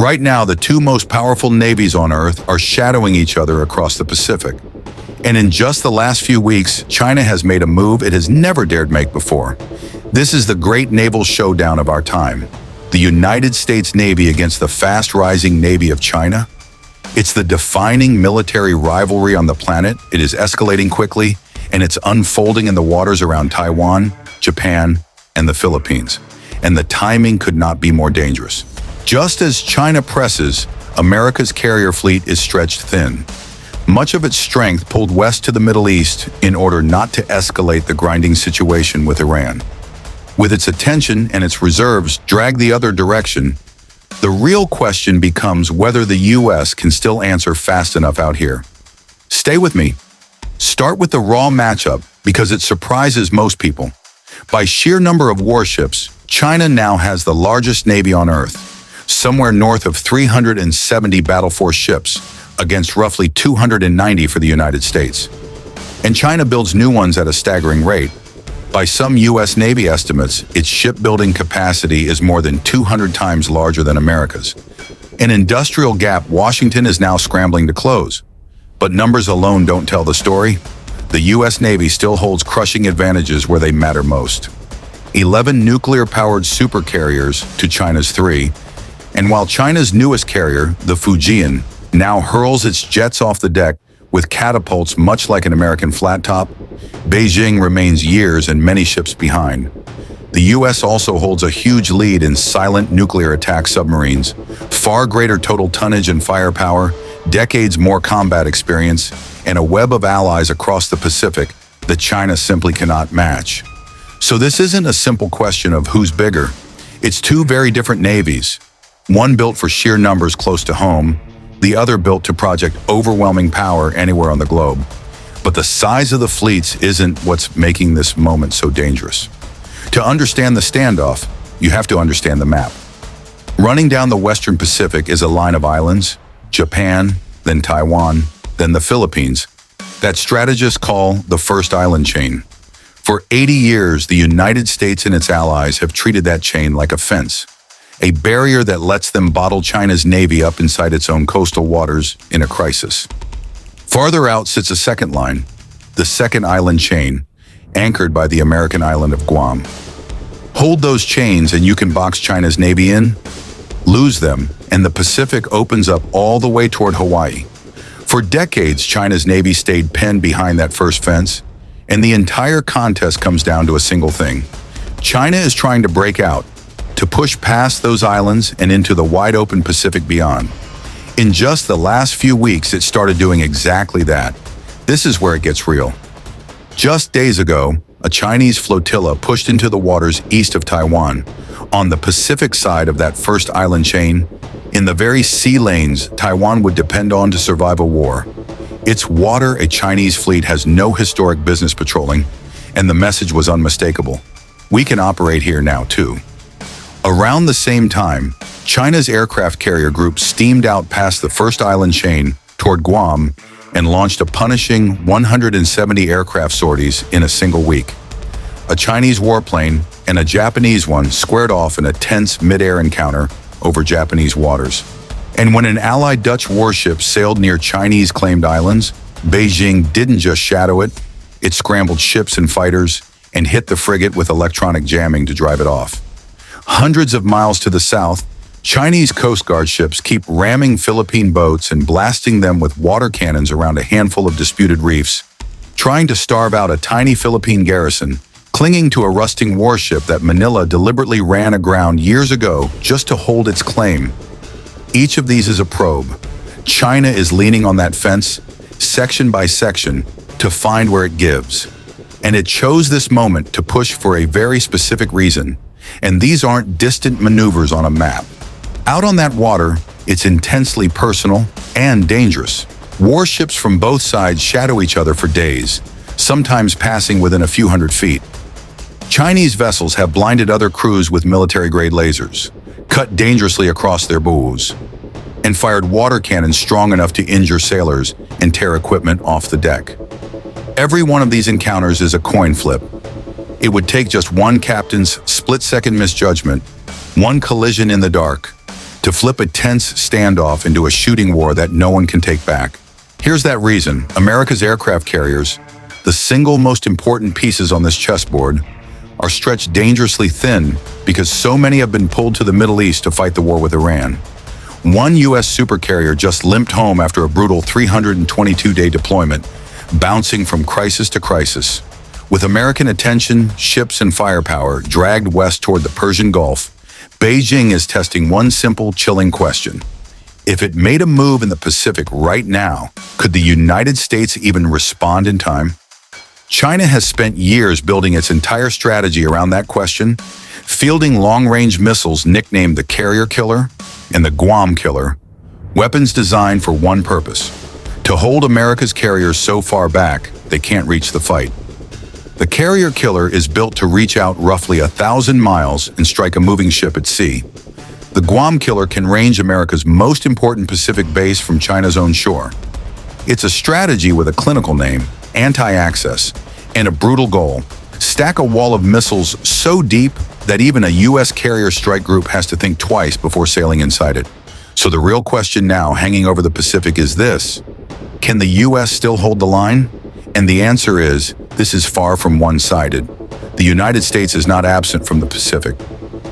Right now, the two most powerful navies on Earth are shadowing each other across the Pacific. And in just the last few weeks, China has made a move it has never dared make before. This is the great naval showdown of our time. The United States Navy against the fast-rising Navy of China. It's the defining military rivalry on the planet. It is escalating quickly, and it's unfolding in the waters around Taiwan, Japan, and the Philippines. And the timing could not be more dangerous. Just as China presses, America's carrier fleet is stretched thin. Much of its strength pulled west to the Middle East in order not to escalate the grinding situation with Iran. With its attention and its reserves dragged the other direction, the real question becomes whether the U.S. can still answer fast enough out here. Stay with me. Start with the raw matchup because it surprises most people. By sheer number of warships, China now has the largest navy on Earth, somewhere north of 370 battle force ships against roughly 290 for the United States. And China builds new ones at a staggering rate. By some U.S. Navy estimates, its shipbuilding capacity is more than 200 times larger than America's. An industrial gap Washington is now scrambling to close. But numbers alone don't tell the story. The U.S. Navy still holds crushing advantages where they matter most. 11 nuclear-powered supercarriers to China's 3, and while China's newest carrier, the Fujian, now hurls its jets off the deck with catapults much like an American flat top, Beijing remains years and many ships behind. The U.S. also holds a huge lead in silent nuclear attack submarines, far greater total tonnage and firepower, decades more combat experience, and a web of allies across the Pacific that China simply cannot match. So this isn't a simple question of who's bigger. It's two very different navies, one built for sheer numbers close to home, the other built to project overwhelming power anywhere on the globe. But the size of the fleets isn't what's making this moment so dangerous. To understand the standoff, you have to understand the map. Running down the Western Pacific is a line of islands, Japan, then Taiwan, then the Philippines, that strategists call the first island chain. For 80 years, the United States and its allies have treated that chain like a fence, a barrier that lets them bottle China's navy up inside its own coastal waters in a crisis. Farther out sits a second line, the second island chain, anchored by the American island of Guam. Hold those chains and you can box China's navy in. Lose them, and the Pacific opens up all the way toward Hawaii. For decades, China's navy stayed penned behind that first fence, and the entire contest comes down to a single thing. China is trying to break out, to push past those islands and into the wide-open Pacific beyond. In just the last few weeks, it started doing exactly that. This is where it gets real. Just days ago, a Chinese flotilla pushed into the waters east of Taiwan, on the Pacific side of that first island chain, in the very sea lanes Taiwan would depend on to survive a war. It's water a Chinese fleet has no historic business patrolling, and the message was unmistakable. We can operate here now, too. Around the same time, China's aircraft carrier group steamed out past the first island chain toward Guam and launched a punishing 170 aircraft sorties in a single week. A Chinese warplane and a Japanese one squared off in a tense mid-air encounter over Japanese waters. And when an allied Dutch warship sailed near Chinese-claimed islands, Beijing didn't just shadow it, it scrambled ships and fighters and hit the frigate with electronic jamming to drive it off. Hundreds of miles to the south, Chinese Coast Guard ships keep ramming Philippine boats and blasting them with water cannons around a handful of disputed reefs, trying to starve out a tiny Philippine garrison, clinging to a rusting warship that Manila deliberately ran aground years ago just to hold its claim. Each of these is a probe. China is leaning on that fence, section by section, to find where it gives. And it chose this moment to push for a very specific reason. And these aren't distant maneuvers on a map. Out on that water, it's intensely personal and dangerous. Warships from both sides shadow each other for days, sometimes passing within a few hundred feet. Chinese vessels have blinded other crews with military-grade lasers, cut dangerously across their bows, and fired water cannons strong enough to injure sailors and tear equipment off the deck. Every one of these encounters is a coin flip. It would take just one captain's split-second misjudgment, one collision in the dark, to flip a tense standoff into a shooting war that no one can take back. Here's that reason: America's aircraft carriers, the single most important pieces on this chessboard, are stretched dangerously thin because so many have been pulled to the Middle East to fight the war with Iran. One U.S. supercarrier just limped home after a brutal 322-day deployment, bouncing from crisis to crisis. With American attention, ships, and firepower dragged west toward the Persian Gulf, Beijing is testing one simple, chilling question. If it made a move in the Pacific right now, could the United States even respond in time? China has spent years building its entire strategy around that question, fielding long-range missiles nicknamed the Carrier Killer and the Guam Killer, weapons designed for one purpose: to hold America's carriers so far back they can't reach the fight. The Carrier Killer is built to reach out roughly 1,000 miles and strike a moving ship at sea. The Guam Killer can range America's most important Pacific base from China's own shore. It's a strategy with a clinical name: anti-access, and a brutal goal: stack a wall of missiles so deep that even a U.S. carrier strike group has to think twice before sailing inside it. So the real question now hanging over the Pacific is this: can the U.S. still hold the line? And the answer is, this is far from one-sided. The United States is not absent from the Pacific.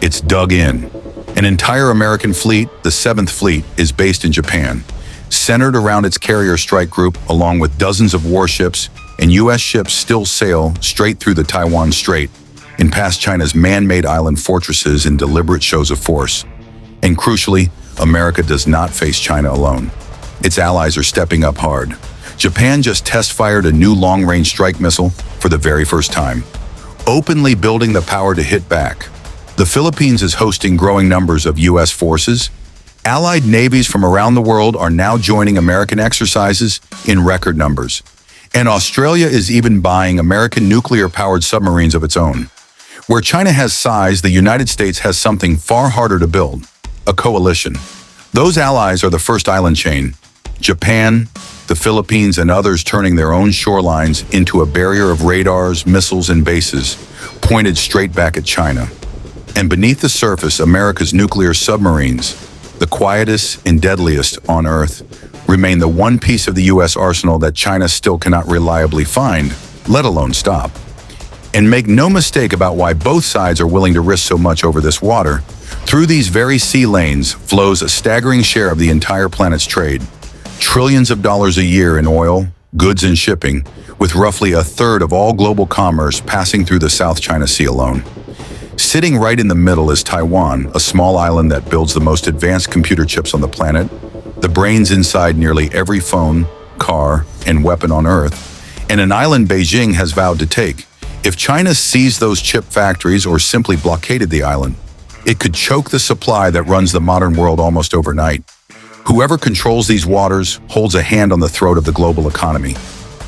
It's dug in. An entire American fleet, the 7th Fleet, is based in Japan, centered around its carrier strike group, along with dozens of warships, and U.S. ships still sail straight through the Taiwan Strait and past China's man-made island fortresses in deliberate shows of force. And crucially, America does not face China alone. Its allies are stepping up hard. Japan just test-fired a new long-range strike missile for the very first time, openly building the power to hit back. The Philippines is hosting growing numbers of U.S. forces. Allied navies from around the world are now joining American exercises in record numbers. And Australia is even buying American nuclear-powered submarines of its own. Where China has size, the United States has something far harder to build: a coalition. Those allies are the first island chain: Japan, the Philippines, and others, turning their own shorelines into a barrier of radars, missiles, and bases pointed straight back at China. And beneath the surface, America's nuclear submarines, the quietest and deadliest on Earth, remain the one piece of the U.S. arsenal that China still cannot reliably find, let alone stop. And make no mistake about why both sides are willing to risk so much over this water. Through these very sea lanes flows a staggering share of the entire planet's trade. Trillions of dollars a year in oil, goods, and shipping, with roughly a third of all global commerce passing through the South China Sea alone. Sitting right in the middle is Taiwan, a small island that builds the most advanced computer chips on the planet, the brains inside nearly every phone, car, and weapon on Earth, and an island Beijing has vowed to take. If China seized those chip factories or simply blockaded the island, it could choke the supply that runs the modern world almost overnight. Whoever controls these waters holds a hand on the throat of the global economy.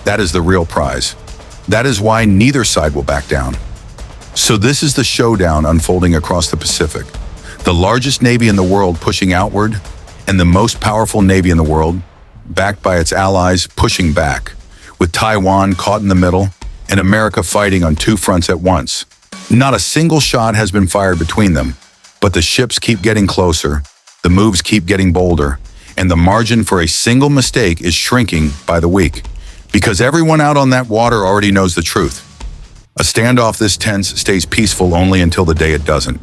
That is the real prize. That is why neither side will back down. So this is the showdown unfolding across the Pacific. The largest navy in the world pushing outward, and the most powerful navy in the world, backed by its allies, pushing back, with Taiwan caught in the middle and America fighting on two fronts at once. Not a single shot has been fired between them, but the ships keep getting closer, the moves keep getting bolder, and the margin for a single mistake is shrinking by the week, because everyone out on that water already knows the truth. A standoff this tense stays peaceful only until the day it doesn't.